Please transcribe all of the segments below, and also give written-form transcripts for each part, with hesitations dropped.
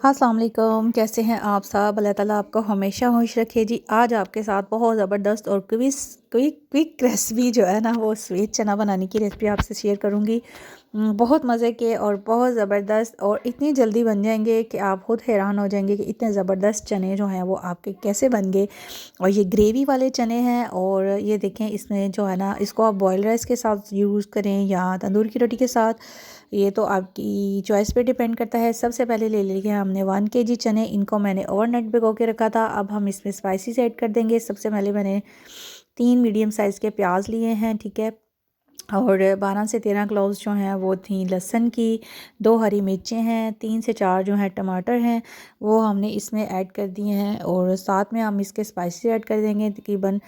अस्सलाम वालेकुम, कैसे हैं आप सब? अल्लाह ताला आपको हमेशा खुश रखे जी। आज आपके साथ बहुत ज़बरदस्त और क्विक क्विक रेसिपी जो है ना, वो स्वीट चना बनाने की रेसिपी आपसे शेयर करूँगी। बहुत मज़े के और बहुत ज़बरदस्त और इतनी जल्दी बन जाएंगे कि आप खुद हैरान हो जाएंगे कि इतने ज़बरदस्त चने जो हैं वो आपके कैसे बन गए। और ये ग्रेवी वाले चने हैं और ये देखें, इसमें जो है ना, इसको आप बॉयल राइस के साथ यूज़ करें या तंदूर की रोटी के साथ, ये तो आपकी चॉइस पे डिपेंड करता है। सबसे पहले ले लिए हमने 1 kg चने। इनको मैंने ओवरनाइट भिगो के रखा था। अब हम इसमें स्पाइसेस ऐड कर देंगे। सबसे पहले मैंने 3 मीडियम साइज़ के प्याज लिए हैं, ठीक है। और 12 से 13 क्लोव्स जो हैं वो थी लहसुन की। 2 हरी मिर्चें हैं, 3 से 4 जो हैं टमाटर हैं, वो हमने इसमें ऐड कर दिए हैं। और साथ में हम इसके स्पाइसेस ऐड कर देंगे। तकरीबन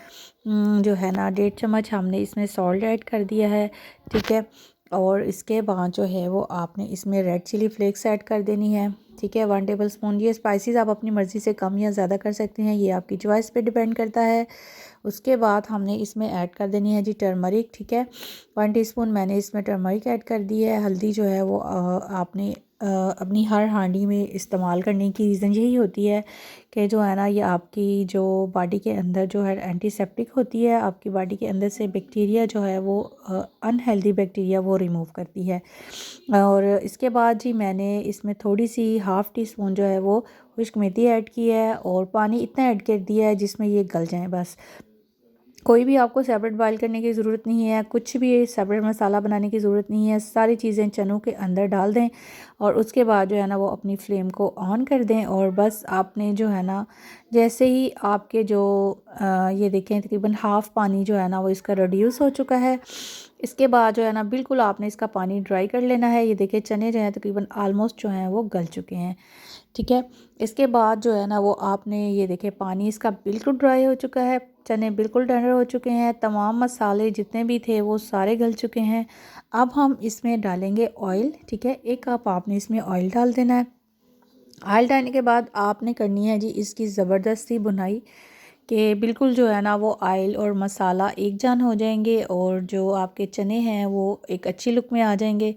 जो है ना 1.5 चम्मच हमने इसमें सॉल्ट ऐड कर दिया है, ठीक है। और इसके बाद जो है वो आपने इसमें रेड चिली फ्लेक्स ऐड कर देनी है, ठीक है, 1 टेबल स्पून। ये स्पाइसेस आप अपनी मर्ज़ी से कम या ज़्यादा कर सकते हैं, ये आपकी चॉइस पे डिपेंड करता है। उसके बाद हमने इसमें ऐड कर देनी है जी टर्मरिक, ठीक है। 1 टीस्पून मैंने इसमें टर्मरिक ऐड कर दी है। हल्दी जो है वो आपने अपनी हर हांडी में इस्तेमाल करने की रीज़न यही होती है कि जो है ना, ये आपकी जो बॉडी के अंदर जो है एंटीसेप्टिक होती है। आपकी बॉडी के अंदर से बैक्टीरिया जो है वो अनहेल्दी बैक्टीरिया वो रिमूव करती है। और इसके बाद जी मैंने इसमें थोड़ी सी ½ टीस्पून जो है वो खुश्क मेथी ऐड की है और पानी इतना ऐड कर दिया है जिसमें ये गल जाए बस। कोई भी आपको सेपरेट बॉयल करने की ज़रूरत नहीं है, कुछ भी सेपरेट मसाला बनाने की ज़रूरत नहीं है। सारी चीज़ें चनों के अंदर डाल दें और उसके बाद जो है ना वो अपनी फ्लेम को ऑन कर दें। और बस आपने जो है ना, जैसे ही आपके जो ये देखें तकरीबन हाफ़ पानी जो है ना वो इसका रिड्यूस हो चुका है। इसके बाद जो है ना बिल्कुल आपने इसका पानी ड्राई कर लेना है। ये देखिए चने जो हैं तकरीबन आलमोस्ट जो हैं वो गल चुके हैं, ठीक है। इसके बाद जो है ना वो आपने ये देखें पानी इसका बिल्कुल ड्राई हो चुका है, चने बिल्कुल टेंडर हो चुके हैं, तमाम मसाले जितने भी थे वो सारे गल चुके हैं। अब हम इसमें डालेंगे ऑयल, ठीक है। 1 कप आपने इसमें ऑयल डाल देना है। ऑयल डालने के बाद आपने करनी है जी इसकी ज़बरदस्त सी भुनाई कि बिल्कुल जो है ना वो ऑयल और मसाला एक जान हो जाएंगे और जो आपके चने हैं वो एक अच्छी लुक में आ जाएंगे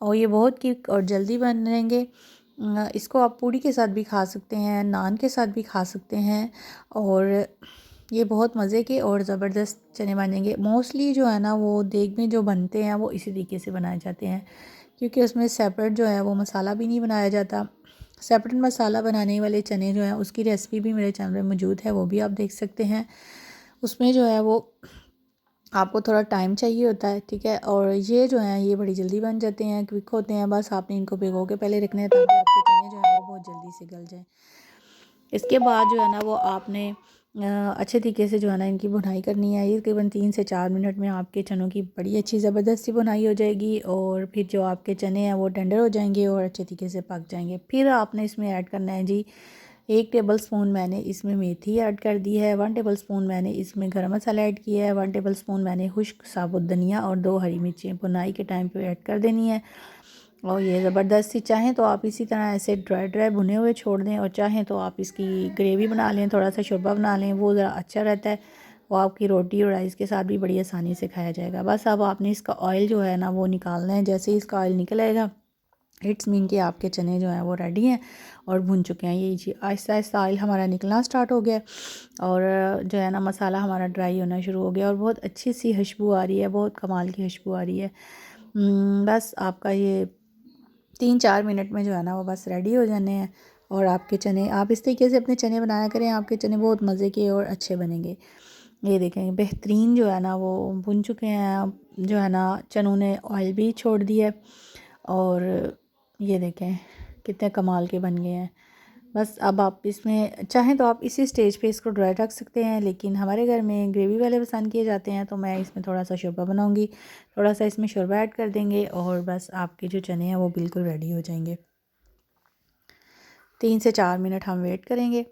और ये बहुत क्विक और जल्दी बन जाएंगे। इसको आप पूड़ी के साथ भी खा सकते हैं, नान के साथ भी खा सकते हैं और ये बहुत मज़े के और ज़बरदस्त चने बनेंगे। मोस्टली जो है ना वो देग में जो बनते हैं वो इसी तरीके से बनाए जाते हैं, क्योंकि उसमें सेपरेट जो है वो मसाला भी नहीं बनाया जाता। सेपरेट मसाला बनाने वाले चने जो हैं उसकी रेसिपी भी मेरे चैनल में मौजूद है, वो भी आप देख सकते हैं। उसमें जो है वो आपको थोड़ा टाइम चाहिए होता है, ठीक है। और ये जो हैं ये बड़ी जल्दी बन जाते हैं, क्विक होते हैं। बस आपने इनको भिगो के पहले रखने हैं ताकि आपके चने जो हैं वो बहुत जल्दी से गल जाएँ। इसके बाद जो है ना वो आपने अच्छे तरीके से जो है ना इनकी भुनाई करनी है। ये तकरीबन 3 से 4 मिनट में आपके चनों की बड़ी अच्छी ज़बरदस्त सी भुनाई हो जाएगी और फिर जो आपके चने हैं वो टेंडर हो जाएंगे और अच्छे तरीके से पक जाएंगे। फिर आपने इसमें ऐड करना है जी 1 टेबल स्पून मैंने इसमें मेथी ऐड कर दी है, 1 टेबल स्पून मैंने इसमें गरम मसाला ऐड किया है, 1 टेबल स्पून मैंने खुश्क साबुत धनिया और 2 हरी मिर्चें भुनाई के टाइम पे ऐड कर देनी है। और ये ज़बरदस्त सी, चाहें तो आप इसी तरह ऐसे ड्राई ड्राई भुने हुए छोड़ दें और चाहें तो आप इसकी ग्रेवी बना लें, थोड़ा सा शोरबा बना लें, वो ज़रा अच्छा रहता है। वो आपकी रोटी और राइस के साथ भी बड़ी आसानी से खाया जाएगा। बस अब आपने इसका ऑयल जो है ना वो निकालना है। जैसे ही इसका ऑयल निकलेगा इट्स मीन कि आपके चने जो हैं वो रेडी हैं और भुन चुके हैं। ये जी आहिस्ता आहिस्ता ऑयल हमारा निकलना स्टार्ट हो गया और जो है ना मसाला हमारा ड्राई होना शुरू हो गया और बहुत अच्छी सी खुशबू आ रही है, बहुत कमाल की खुशबू आ रही है। बस आपका ये 3-4 मिनट में जो है ना वो बस रेडी हो जाने हैं और आपके चने, आप इस तरीके से अपने चने बनाया करें, आपके चने बहुत मज़े के और अच्छे बनेंगे। ये देखें बेहतरीन जो है ना वो भुन चुके हैं। जो है ना चनों ने ऑयल भी छोड़ दिया है और ये देखें कितने कमाल के बन गए हैं। बस अब आप इसमें चाहें तो आप इसी स्टेज पे इसको ड्राई रख सकते हैं, लेकिन हमारे घर में ग्रेवी वाले पसंद किए जाते हैं तो मैं इसमें थोड़ा सा शोरबा बनाऊंगी। थोड़ा सा इसमें शोरबा ऐड कर देंगे और बस आपके जो चने हैं वो बिल्कुल रेडी हो जाएंगे। 3 से 4 मिनट हम वेट करेंगे।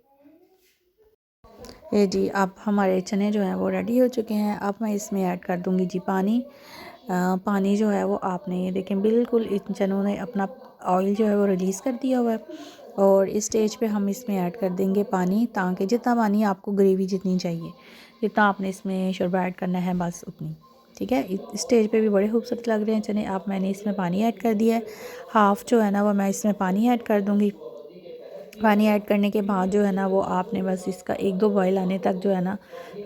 ये जी अब हमारे चने जो हैं वो रेडी हो चुके हैं। अब मैं इसमें ऐड कर दूंगी जी पानी। पानी जो है वो आपने ये देखें बिल्कुल इन चनों ने अपना ऑयल जो है वो रिलीज़ कर दिया हुआ है और इस स्टेज पे हम इसमें ऐड कर देंगे पानी, ताकि जितना पानी आपको ग्रेवी जितनी चाहिए, जितना आपने इसमें शोरबा ऐड करना है बस उतनी, ठीक है। इस स्टेज पे भी बड़े खूबसूरत लग रहे हैं चने। आप मैंने इसमें पानी ऐड कर दिया है, हाफ़ जो है ना वो मैं इसमें पानी ऐड कर दूँगी पानी ऐड करने के बाद जो है ना वो आपने बस इसका 1-2 बॉयल आने तक जो है ना,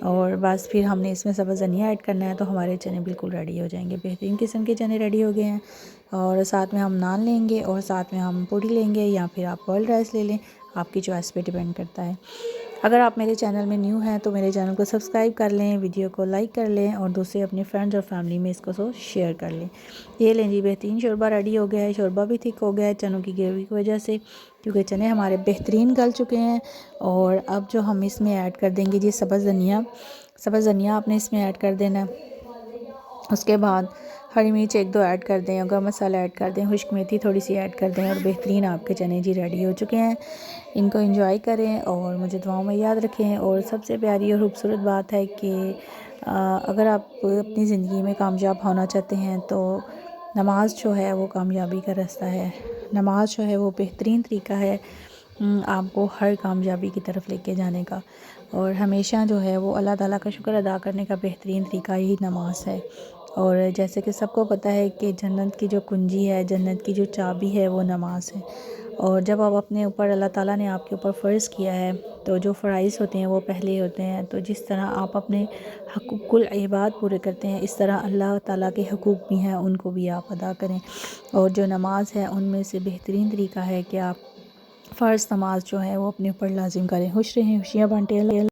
और बस फिर हमने इसमें सब्ज़ धनिया ऐड करना है, तो हमारे चने बिल्कुल रेडी हो जाएंगे। बेहतरीन किस्म के चने रेडी हो गए हैं। और साथ में हम नान लेंगे और साथ में हम पूड़ी लेंगे, या फिर आप बॉइल्ड राइस ले लें, आपकी चॉइस पे डिपेंड करता है। अगर आप मेरे चैनल में न्यू हैं तो मेरे चैनल को सब्सक्राइब कर लें, वीडियो को लाइक कर लें और दूसरे अपने फ्रेंड्स और फैमिली में इसको शेयर कर लें। ये लें जी, बेहतरीन शोरबा रेडी हो गया है। शोरबा भी थिक हो गया है चनों की ग्रेवी की वजह से, क्योंकि चने हमारे बेहतरीन गल चुके हैं। और अब जो हम इसमें ऐड कर देंगे जी सब्ज़ धनिया आपने इसमें ऐड कर देना है। उसके बाद हरी मिर्च 1-2 ऐड कर दें, गरम मसाला ऐड कर दें, खुश्क मेथी थोड़ी सी ऐड कर दें, और बेहतरीन आपके चने जी रेडी हो चुके हैं। इनको एंजॉय करें और मुझे दुआओं में याद रखें। और सबसे प्यारी और खूबसूरत बात है कि अगर आप अपनी ज़िंदगी में कामयाब होना चाहते हैं तो नमाज जो है वो कामयाबी का रास्ता है। नमाज जो है वो बेहतरीन तरीका है आपको हर कामयाबी की तरफ लेके जाने का। और हमेशा जो है वो अल्लाह ताला का शुक्र अदा करने का बेहतरीन तरीका यही नमाज है। और जैसे कि सबको पता है कि जन्नत की जो कुंजी है, जन्नत की जो चाबी है, वो नमाज है। और जब आप अपने ऊपर अल्लाह ताला ने आपके ऊपर फ़र्ज़ किया है तो जो फ़राइज़ होते हैं वो पहले होते हैं। तो जिस तरह आप अपने हक़ुक़ुल इबाद पूरे करते हैं, इस तरह अल्लाह ताला के हकूक़ भी हैं, उनको भी आप अदा करें। और जो नमाज है उनमें से बेहतरीन तरीका है कि आप फ़र्ज़ नमाज जो है वो अपने ऊपर लाजिम करें। खुश रहें, खुशियाँ बांटें।